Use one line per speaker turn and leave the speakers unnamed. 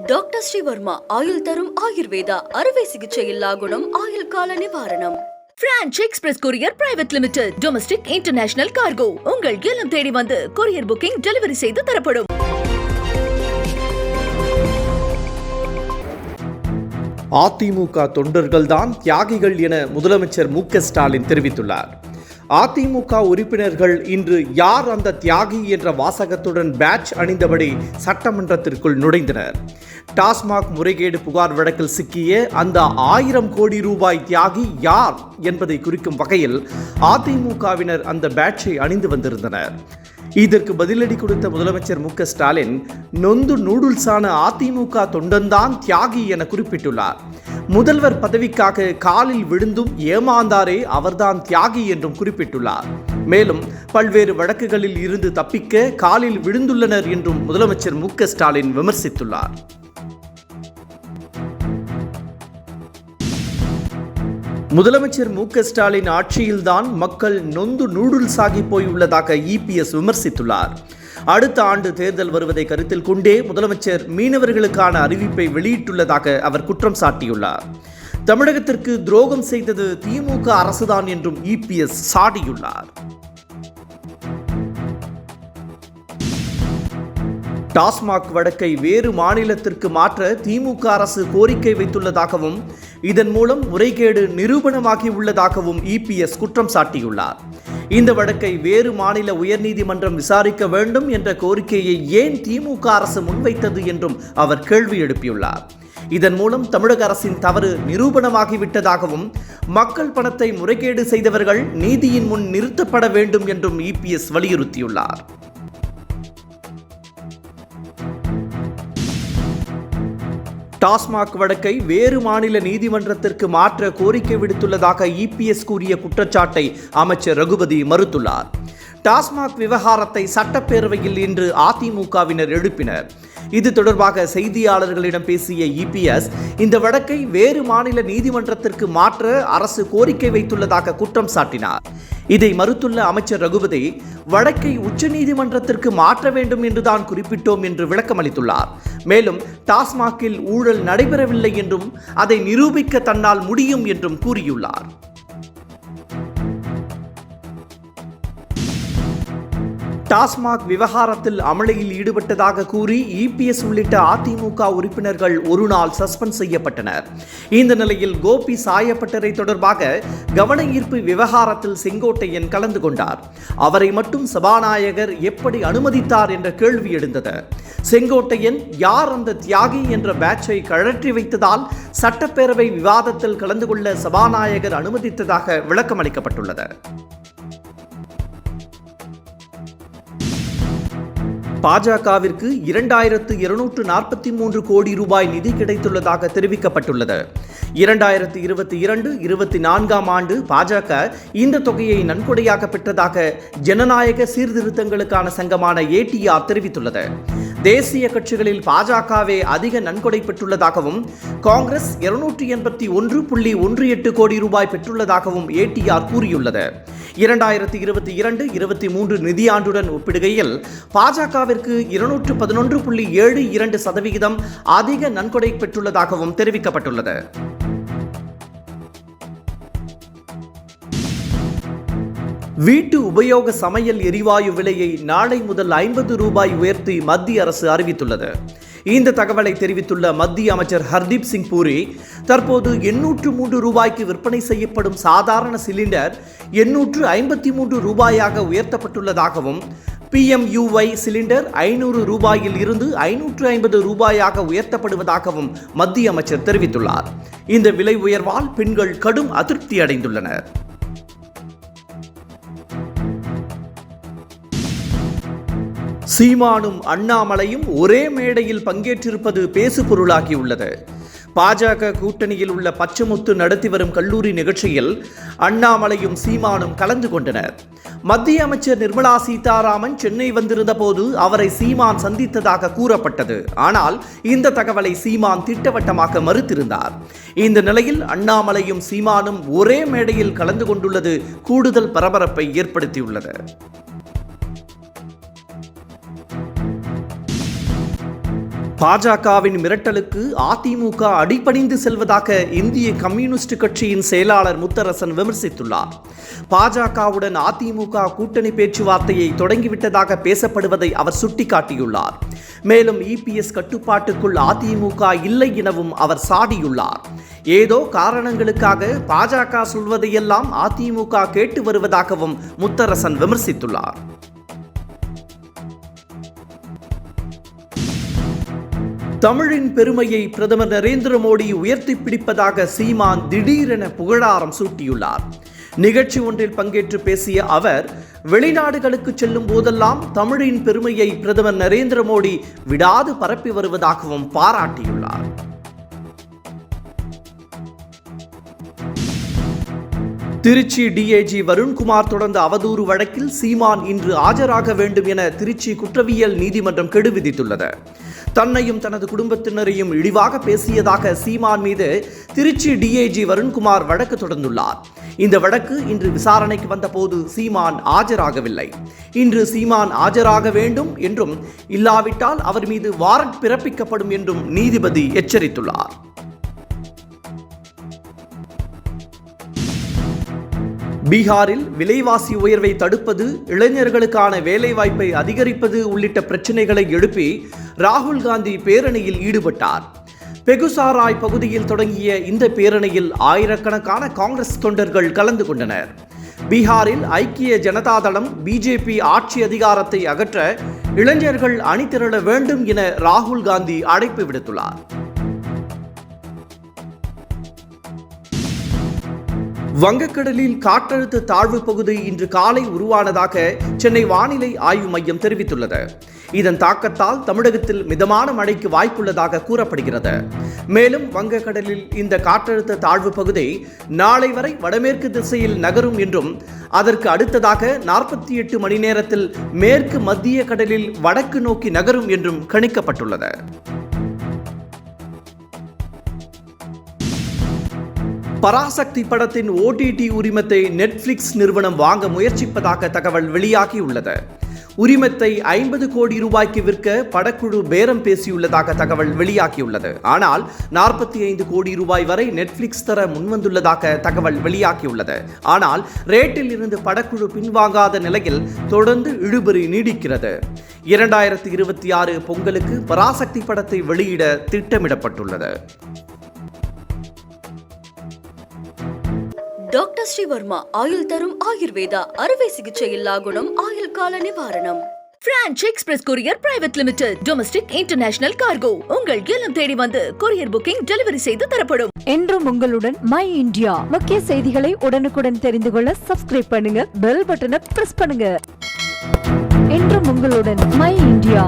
Doctor Sreevarma ஆயுள் தரும் ஆயுர்வேதா அறுவை சிகிச்சை இல்லா குணம் ஆயுள் கால நிவாரணம். Branch express courier private limited domestic international cargo உங்கள் இல்லம் தேடி வந்து கொரியர் புக்கிங் டெலிவரி செய்து தரப்படும்.
அதிமுக தொண்டர்கள்தான் தியாகிகள் என முதலமைச்சர் மு.க. ஸ்டாலின் தெரிவித்துள்ளார். அதிமுக உறுப்பினர்கள் இன்று யார் அந்த தியாகி என்ற வாசகத்துடன் பேட்ச் அணிந்தபடி சட்டமன்றத்திற்குள் நுழைந்தனர். டாஸ்மாக் முறைகேடு புகார் வழக்கில் சிக்கிய அந்த 1000 கோடி ரூபாய் தியாகி யார் என்பதை குறிக்கும் வகையில் அதிமுகவினர் அந்த பேட்சை அணிந்து வந்திருந்தனர். இதற்கு பதிலடி கொடுத்த முதலமைச்சர் மு.க. ஸ்டாலின் நொந்து நூடுல்ஸான அதிமுக தொண்டன்தான் தியாகி என குறிப்பிட்டுள்ளார். முதல்வர் பதவிக்காக காலில் விழுந்தும் ஏமாந்தாரே அவர்தான் தியாகி என்றும் குறிப்பிட்டுள்ளார். மேலும் பல்வேறு வழக்குகளில் இருந்து தப்பிக்க காலில் விழுந்துள்ளனர் என்றும் முதலமைச்சர் மு.க. ஸ்டாலின் விமர்சித்துள்ளார். முதலமைச்சர் மு.க. ஸ்டாலின் ஆட்சியில்தான் மக்கள் நொந்து நூடுல்ஸ் ஆகி போயுள்ளதாக இபிஎஸ் விமர்சித்துள்ளார். அடுத்த ஆண்டு தேர்தல் வருவதை கருத்தில் கொண்டே முதலமைச்சர் மீனவர்களுக்கான அறிவிப்பை வெளியிட்டுள்ளதாக அவர் குற்றம் சாட்டியுள்ளார். தமிழகத்திற்கு துரோகம் செய்தது திமுக அரசுதான் என்றும் இபிஎஸ் சாடியுள்ளார். டாஸ்மாக் வழக்கை வேறு மாநிலத்திற்கு மாற்ற திமுக அரசு கோரிக்கை வைத்துள்ளதாகவும் இதன் மூலம் முறைகேடு நிரூபணமாகி உள்ளதாகவும் இபிஎஸ் குற்றம் சாட்டியுள்ளார். இந்த வழக்கை வேறு மாநில உயர்நீதிமன்றம் விசாரிக்க வேண்டும் என்ற கோரிக்கையை ஏன் திமுக அரசு முன்வைத்தது என்றும் அவர் கேள்வி எழுப்பியுள்ளார். இதன் மூலம் தமிழக அரசின் தவறு நிரூபணமாகிவிட்டதாகவும் மக்கள் பணத்தை முறைகேடு செய்தவர்கள் நீதியின் முன் நிறுத்தப்பட வேண்டும் என்றும் இபிஎஸ் வலியுறுத்தியுள்ளார். டாஸ்மாக் வழக்கை வேறு மாநில நீதிமன்றத்திற்கு மாற்ற கோரிக்கை விடுத்துள்ளதாக இபிஎஸ் கூறிய குற்றச்சாட்டை அமைச்சர் ரகுபதி மறுத்துள்ளார். டாஸ்மாக் விவகாரத்தை சட்டப்பேரவையில் இன்று அதிமுகவினர் எழுப்பினர். இது தொடர்பாக செய்தியாளர்களிடம் பேசிய இபிஎஸ் இந்த வழக்கை வேறு மாநில நீதிமன்றத்திற்கு மாற்ற அரசு கோரிக்கை வைத்துள்ளதாக குற்றம் சாட்டினார். இதை மறுத்துள்ள அமைச்சர் ரகுபதி வழக்கை உச்சநீதிமன்றத்திற்கு மாற்ற வேண்டும் என்றுதான் குறிப்பிட்டோம் என்று விளக்கமளித்துள்ளார். மேலும் டாஸ்மாகில் ஊழல் நடைபெறவில்லை என்றும் அதை நிரூபிக்க தன்னால் முடியும் என்றும் கூறியுள்ளார். டாஸ்மாக் விவகாரத்தில் அமளியில் ஈடுபட்டதாக கூறி இபிஎஸ் உள்ளிட்ட அதிமுக உறுப்பினர்கள் ஒரு நாள் சஸ்பெண்ட் செய்யப்பட்டனர். இந்த நிலையில் கோபி சாயப்பட்டறை தொடர்பாக கவன ஈர்ப்பு விவகாரத்தில் செங்கோட்டையன் கலந்து கொண்டார். அவரை மட்டும் சபாநாயகர் எப்படி அனுமதித்தார் என்ற கேள்வி எழுந்தது. செங்கோட்டையன் யார் அந்த தியாகி என்ற பேட்சை கழற்றி வைத்ததால் சட்டப்பேரவை விவாதத்தில் கலந்து கொள்ள சபாநாயகர் அனுமதித்ததாக விளக்கமளிக்கப்பட்டுள்ளது. பாஜகவிற்கு 2243 கோடி ரூபாய் நிதி கிடைத்துள்ளதாக தெரிவிக்கப்பட்டுள்ளது. 2022-24 ஆண்டு பாஜக இந்த தொகையை நன்கொடையாக பெற்றதாக ஜனநாயக சீர்திருத்தங்களுக்கான சங்கமான ஏடிஆர் தெரிவித்துள்ளது. தேசிய கட்சிகளில் பாஜகவே அதிக நன்கொடை பெற்றுள்ளதாகவும் காங்கிரஸ் 281.18 கோடி ரூபாய் பெற்றுள்ளதாகவும் ஏடிஆர் கூறியுள்ளது. 2022-23 நிதியாண்டுடன் ஒப்பிடுகையில் பாஜகவிற்கு 211.72% அதிக நன்கொடை பெற்றுள்ளதாகவும் தெரிவிக்கப்பட்டுள்ளது. வீட்டு உபயோக சமையல் எரிவாயு விலையை நாளை முதல் 50 ரூபாய் உயர்த்தி மத்திய அரசு அறிவித்துள்ளது. இந்த தகவலை தெரிவித்துள்ள மத்திய அமைச்சர் ஹர்தீப் சிங் பூரி தற்போது 803 ரூபாய்க்கு விற்பனை செய்யப்படும் சாதாரண சிலிண்டர் 853 ரூபாயாக உயர்த்தப்பட்டுள்ளதாகவும் PMUY சிலிண்டர் 500 ரூபாயில் இருந்து 550 ரூபாயாக உயர்த்தப்படுவதாகவும் மத்திய அமைச்சர் தெரிவித்துள்ளார். இந்த விலை உயர்வால் பெண்கள் கடும் அதிருப்தி அடைந்துள்ளனர். சீமானும் அண்ணாமலையும் ஒரே மேடையில் பங்கேற்றிருப்பது பேசுபொருளாகியுள்ளது. பாஜக கூட்டணியில் உள்ள பச்சமுத்து நடத்தி வரும் கல்லூரி நிகழ்ச்சியில் அண்ணாமலையும் சீமானும் கலந்து கொண்டனர். மத்திய அமைச்சர் நிர்மலா சீதாராமன் சென்னை வந்திருந்த போது அவரை சீமான் சந்தித்ததாக கூறப்பட்டது. ஆனால் இந்த தகவலை சீமான் திட்டவட்டமாக மறுத்திருந்தார். இந்த நிலையில் அண்ணாமலையும் சீமானும் ஒரே மேடையில் கலந்து கொண்டுள்ளது கூடுதல் பரபரப்பை ஏற்படுத்தியுள்ளது. பாஜகவின் மிரட்டலுக்கு அதிமுக அடிபணிந்து செல்வதாக இந்திய கம்யூனிஸ்ட் கட்சியின் செயலாளர் முத்தரசன் விமர்சித்துள்ளார். பாஜகவுடன் அதிமுக கூட்டணி பேச்சுவார்த்தையை தொடங்கிவிட்டதாக பேசப்படுவதை அவர் சுட்டிக்காட்டியுள்ளார். மேலும் இபிஎஸ் கட்டுப்பாட்டுக்குள் அதிமுக இல்லை எனவும் அவர் சாடியுள்ளார். ஏதோ காரணங்களுக்காக பாஜக சொல்வதையெல்லாம் அதிமுக கேட்டு வருவதாகவும் முத்தரசன் விமர்சித்துள்ளார். தமிழின் பெருமையை பிரதமர் நரேந்திர மோடி உயர்த்தி பிடிப்பதாக சீமான் திடீரென புகழாரம் சூட்டியுள்ளார். நிகழ்ச்சி ஒன்றில் பங்கேற்று பேசிய அவர், வெளிநாடுகளுக்கு செல்லும் போதெல்லாம் தமிழின் பெருமையை பிரதமர் நரேந்திர மோடி விடாது பரப்பி வருவதாகவும் பாராட்டியுள்ளார். திருச்சி டிஐஜி வருண்குமார் தொடர்ந்த அவதூறு வழக்கில் சீமான் இன்று ஆஜராக வேண்டும் என திருச்சி குற்றவியல் நீதிமன்றம் கெடு விதித்துள்ளது. தன்னையும் தனது குடும்பத்தினரையும் இழிவாக பேசியதாக சீமான் மீது திருச்சி டிஐஜி வருண்குமார் வழக்கு தொடர்ந்துள்ளார். இந்த வழக்கு இன்று விசாரணைக்கு வந்தபோது சீமான் ஆஜராகவில்லை. இன்று சீமான் ஆஜராக வேண்டும் என்றும், இல்லாவிட்டால் அவர் மீது வாரண்ட் பிறப்பிக்கப்படும் என்றும் நீதிபதி எச்சரித்துள்ளார். பீகாரில் விலைவாசி உயர்வை தடுப்பது, இளைஞர்களுக்கான வேலைவாய்ப்பை அதிகரிப்பது உள்ளிட்ட பிரச்சினைகளை எழுப்பி ராகுல் காந்தி பேரணியில் ஈடுபட்டார். பெகுசாராய் பகுதியில் தொடங்கிய இந்த பேரணியில் ஆயிரக்கணக்கான காங்கிரஸ் தொண்டர்கள் கலந்து கொண்டனர். பீகாரில் ஐக்கிய ஜனதா தளம் பிஜேபி ஆட்சி அதிகாரத்தை அகற்ற இளைஞர்கள் அணிதிரள வேண்டும் என ராகுல் காந்தி அழைப்பு விடுத்துள்ளார். வங்கக்கடலில் காற்றழுத்த தாழ்வு பகுதி இன்று காலை உருவானதாக சென்னை வானிலை ஆய்வு மையம் தெரிவித்துள்ளது. இதன் தாக்கத்தால் தமிழகத்தில் மிதமான மழைக்கு வாய்ப்புள்ளதாக கூறப்படுகிறது. மேலும் வங்கக்கடலில் இந்த காற்றழுத்த தாழ்வு பகுதி நாளை வரை வடமேற்கு திசையில் நகரும் என்றும், அதற்கு அடுத்ததாக 48 மணி நேரத்தில் மேற்கு மத்திய கடலில் வடக்கு நோக்கி நகரும் என்றும் கணிக்கப்பட்டுள்ளது. பராசக்தி படத்தின் OTT உரிமத்தை நெட்ஃபிளிக்ஸ் நிறுவனம் வாங்க முயற்சிப்பதாக தகவல் வெளியாகியுள்ளது. உரிமத்தை 50 கோடி ரூபாய்க்கு விற்க படக்குழு பேரம் பேசியுள்ளதாக தகவல் வெளியாகியுள்ளது. ஆனால் 45 கோடி ரூபாய் வரை நெட்ஃபிளிக்ஸ் தர முன்வந்துள்ளதாக தகவல் வெளியாகியுள்ளது. ஆனால் ரேட்டில் இருந்து படக்குழு பின்வாங்காத நிலையில் தொடர்ந்து இழுபறி நீடிக்கிறது. 2026 பொங்கலுக்கு பராசக்தி படத்தை வெளியிட திட்டமிடப்பட்டுள்ளது.
டாக்டர் ஸ்ரீவர்மா ஆயுள் தரும் ஆயுர்வேதா அறுவை சிகிச்சை இல்லா குணம் ஆயுள் கால நிவாரணம். Branch express courier private limited domestic international cargo உங்கள் இல்லம் தேடி வந்து கொரியர் புக்கிங் டெலிவரி செய்து தரப்படும்.
என்றும் உங்களுடன் மை இந்தியா. முக்கிய செய்திகளை உடனுக்குடன் தெரிந்து கொள்ள சப்ஸ்கிரைப் பண்ணுங்க, பெல் பட்டனை பிரஸ் பண்ணுங்க. என்றும் உங்களுடன் மை இந்தியா.